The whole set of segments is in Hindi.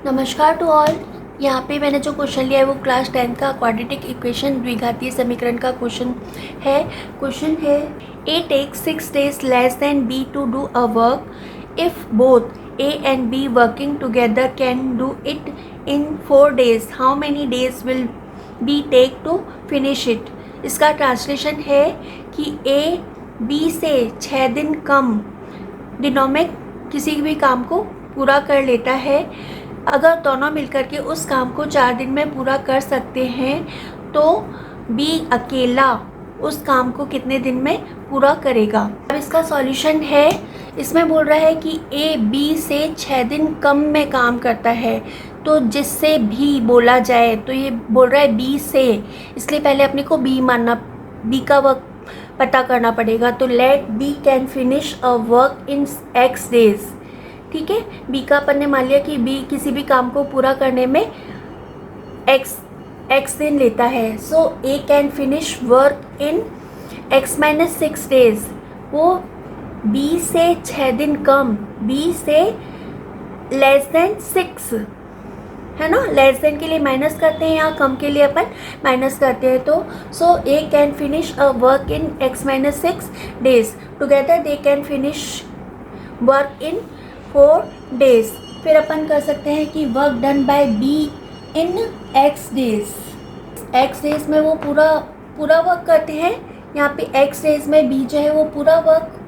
नमस्कार टू ऑल। यहाँ पे मैंने जो क्वेश्चन लिया है वो क्लास 10 का क्वाड्रेटिक इक्वेशन द्विघातीय समीकरण का क्वेश्चन है A takes 6 days less than B to do a work if both A and B working together can do it in 4 days, how many days will B take to finish it. इसका ट्रांसलेशन है कि ए बी से 6 दिन कम दिनों में किसी भी काम को पूरा कर लेता है। अगर दोनों मिलकर के उस काम को 4 दिन में पूरा कर सकते हैं तो बी अकेला उस काम को कितने दिन में पूरा करेगा। अब इसका सॉल्यूशन है, इसमें बोल रहा है कि ए बी से 6 दिन कम में काम करता है, तो जिससे भी बोला जाए तो ये बोल रहा है बी से, इसलिए पहले अपने को बी मानना, बी का वर्क पता करना पड़ेगा। तो let B can finish a work in X days. ठीक है, बी का अपन ने मान लिया कि बी किसी भी काम को पूरा करने में एक्स दिन लेता है। So A can finish work in x-6 days। वो बी से 6 दिन कम, बी से लेस देन 6 है ना, लेस देन के लिए माइनस करते हैं या कम के लिए अपन माइनस करते हैं। तो so A can finish a work in x-6 days, together they can finish work in 4 days। फिर अपन कर सकते हैं कि work done by B in x days में वो पूरा वर्क करते हैं। यहाँ पे x days में बी जो है वो पूरा वर्क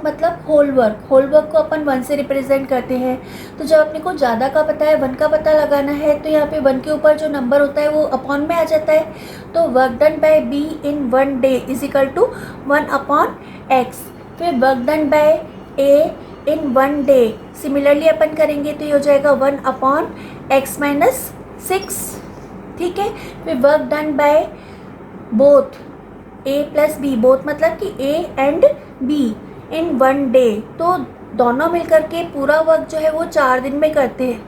मतलब होल वर्क को अपन 1 से रिप्रेजेंट करते हैं। तो जब अपने को ज़्यादा का पता है, 1 का पता लगाना है, तो यहाँ पे 1 के ऊपर जो नंबर होता है वो अपॉन में आ जाता है। तो work done by B in 1 day is equal to 1/x। फिर work done by A in 1 day similarly अपन करेंगे तो ये हो जाएगा 1/x-6। ठीक है, फिर work done by both A plus B, both मतलब कि A and B in 1 day, तो दोनों मिलकर के पूरा वर्क जो है वो 4 दिन में करते हैं।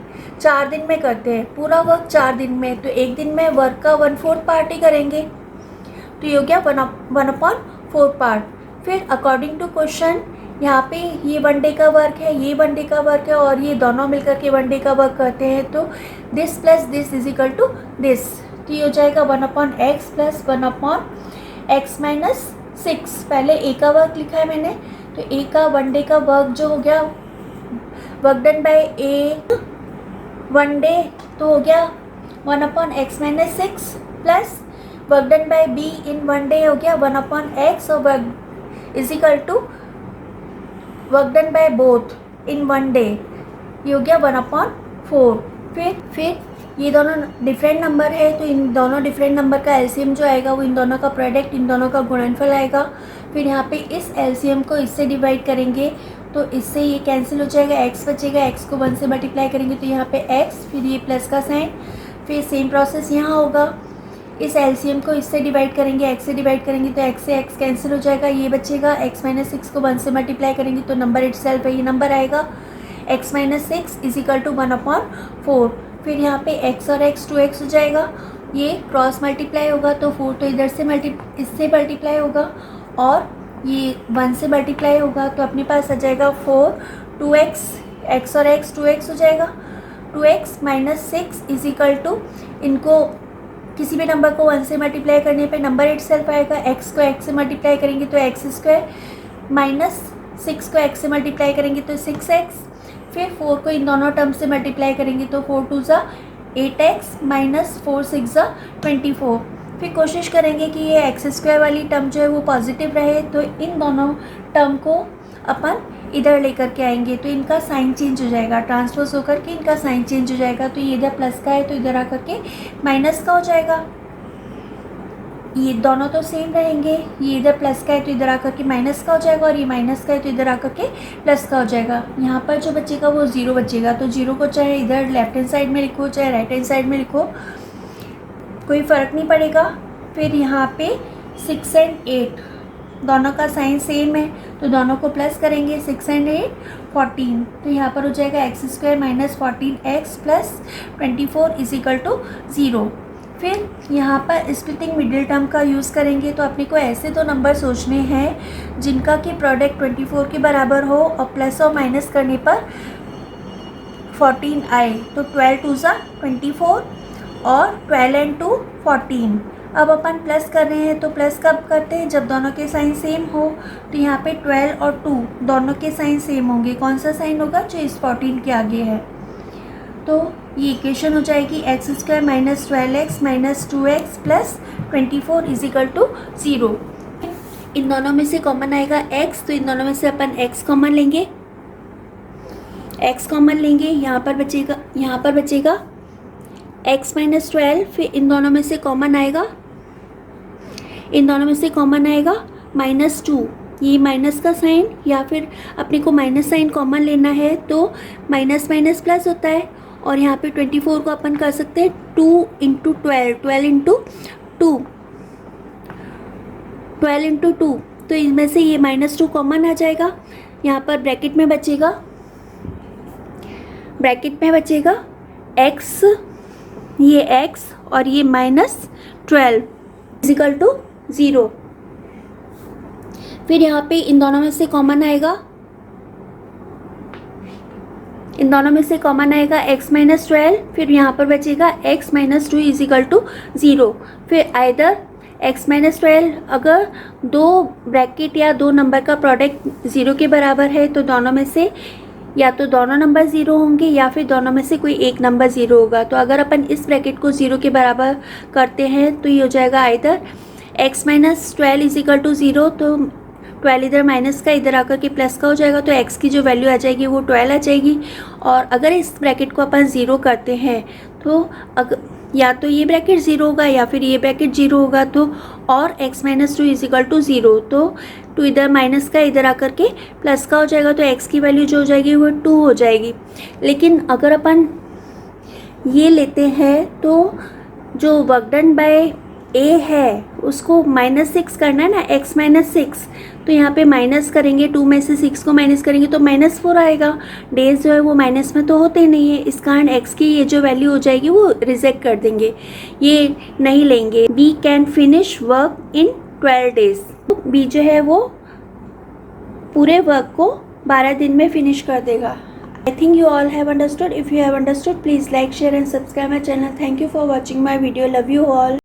पूरा वर्क 4 दिन में, तो एक दिन में वर्क का 1/4 पार्ट ही करेंगे, तो ये हो गया 1/4 पार्ट। फिर अकॉर्डिंग टू क्वेश्चन यहाँ पे ये 1 day का वर्क है, ये 1 day का वर्क है, और ये दोनों मिलकर के 1 day का वर्क करते हैं। तो this plus this is equal to this, तो ये हो जाएगा 1/x प्लस 1/x-6। पहले ए का वर्क लिखा है मैंने, तो ए का 1 day का वर्क जो हो गया, work done by A 1 day, तो हो गया 1/x-6 plus work done by B in 1 day हो गया 1/x, और work is equal to work done by both in 1 day, ये हो गया 1/4। फिर ये दोनों डिफरेंट नंबर है, तो इन दोनों डिफरेंट नंबर का एलसीएम जो आएगा वो इन दोनों का प्रोडक्ट, इन दोनों का गुणनफल आएगा। फिर यहाँ पे इस एलसीएम को इससे डिवाइड करेंगे तो इससे ये कैंसिल हो जाएगा, x बचेगा, x को 1 से मल्टीप्लाई करेंगे तो यहाँ पे x, फिर ये प्लस का साइन, फिर सेम प्रोसेस यहाँ होगा। इस एलसीएम को इससे डिवाइड करेंगे, x से डिवाइड करेंगे तो x से x कैंसिल हो जाएगा, ये बचेगा। x-6 को 1 से मल्टीप्लाई करेंगे तो नंबर इटसेल्फ है, ये नंबर आएगा x-6 इज इक्वल टू 1/4। फिर यहाँ पे x और x 2x हो जाएगा, ये क्रॉस मल्टीप्लाई होगा तो 4 तो इधर से इससे मल्टीप्लाई होगा, और ये 1 से मल्टीप्लाई होगा तो अपने पास आ जाएगा 4 2x, x और x 2x हो जाएगा। 2x-6 इज इक्वल टू, इनको किसी भी नंबर को 1 से मल्टीप्लाई करने पे नंबर इटसेल्फ आएगा। x को x से मल्टीप्लाई करेंगे तो x² माइनस 6 को x से मल्टीप्लाई करेंगे तो 6x, फिर 4 को इन दोनों टर्म से मल्टीप्लाई करेंगे तो 4 2 8x माइनस 4 6 24। फिर कोशिश करेंगे कि ये x² वाली टर्म जो है वो पॉजिटिव रहे, तो इन दोनों टर्म को अपन इधर लेकर के आएंगे तो इनका साइन चेंज हो जाएगा, ट्रांसपोज होकर के इनका साइन चेंज हो जाएगा। तो ये इधर प्लस का है तो इधर आकर के माइनस का हो जाएगा। ये दोनों तो सेम रहेंगे, ये इधर प्लस का है तो इधर आकर के माइनस का हो जाएगा, और ये माइनस का है तो इधर आकर के प्लस का हो जाएगा। यहाँ पर जो बचेगा वो 0 बचेगा, तो 0 को चाहे इधर लेफ्ट हैंड साइड में लिखो चाहे राइट हैंड साइड में लिखो, कोई फ़र्क नहीं पड़ेगा। फिर यहाँ पे 6 और 8 दोनों का साइन सेम है तो दोनों को प्लस करेंगे, 6 और 8 14, तो यहाँ पर हो जाएगा x² minus 14x plus 24 is equal to 0। फिर यहाँ पर स्प्लिटिंग मिडिल टर्म का यूज़ करेंगे, तो अपने को ऐसे दो नंबर सोचने हैं जिनका कि प्रोडक्ट 24 के बराबर हो और प्लस और माइनस करने पर 14 आए तो 12 टू ज़ा 24 और 12 एंड 2 14। अब अपन प्लस कर रहे हैं तो प्लस कब करते हैं, जब दोनों के साइन सेम हो। तो यहाँ पे 12 और 2 दोनों के साइन सेम होंगे। कौन सा साइन होगा, जो इस 14 के आगे है। तो ये इक्वेशन हो जाएगी X square minus 12x minus 2x plus 24 is equal to 0। इन दोनों में से कॉमन आएगा x, तो इन दोनों में से अपन x कॉमन लेंगे, x कॉमन लेंगे। यहाँ पर बचेगा x माइनस 12। फिर इन दोनों में से कॉमन आएगा -2। ये माइनस का साइन, या फिर अपने को माइनस साइन कॉमन लेना है तो माइनस माइनस प्लस होता है। और यहाँ पे 24 को अपन कर सकते हैं 2 इंटू 12 इंटू 2। तो इनमें से ये -2 कॉमन आ जाएगा। यहाँ पर ब्रैकेट में बचेगा x, ये x और ये -12 इजिकल टू 0। फिर यहाँ पे इन दोनों में से कॉमन आएगा x माइनस 12। फिर यहाँ पर बचेगा x माइनस 2 इजिकल टू 0। फिर आइदर x माइनस 12, अगर दो ब्रैकेट या दो नंबर का प्रोडक्ट 0 के बराबर है तो दोनों में से या तो दोनों नंबर 0 होंगे या फिर दोनों में से कोई एक नंबर 0 होगा। तो अगर अपन इस ब्रैकेट को 0 के बराबर करते हैं तो ये हो जाएगा either x minus 12 is equal to 0। तो 12 इधर माइनस का इधर आकर के प्लस का हो जाएगा, तो x की जो वैल्यू आ जाएगी वो 12 आ जाएगी। और अगर इस ब्रैकेट को अपन 0 करते हैं तो या तो ये ब्रैकेट 0 होगा या फिर ये ब्रैकेट 0 होगा। तो और x माइनस 2 इजिकल टू 0, तो 2 इधर माइनस का इधर आकर के प्लस का हो जाएगा, तो x की वैल्यू जो हो जाएगी वो 2 हो जाएगी। लेकिन अगर अपन ये लेते हैं तो जो वर्क डन बाय a है उसको -6 करना है ना, x माइनस 6। तो यहाँ पे माइनस करेंगे, 2 में से 6 को माइनस करेंगे तो -4 आएगा। डेज जो है वो माइनस में तो होते नहीं है, इस कारण x की ये जो वैल्यू हो जाएगी वो रिजेक्ट कर देंगे, ये नहीं लेंगे। B can finish work in 12 days. B जो है वो पूरे वर्क को 12 दिन में फिनिश कर देगा। I think you all have understood. If you have understood, please like, share and subscribe my channel. Thank you for watching my video. Love you all.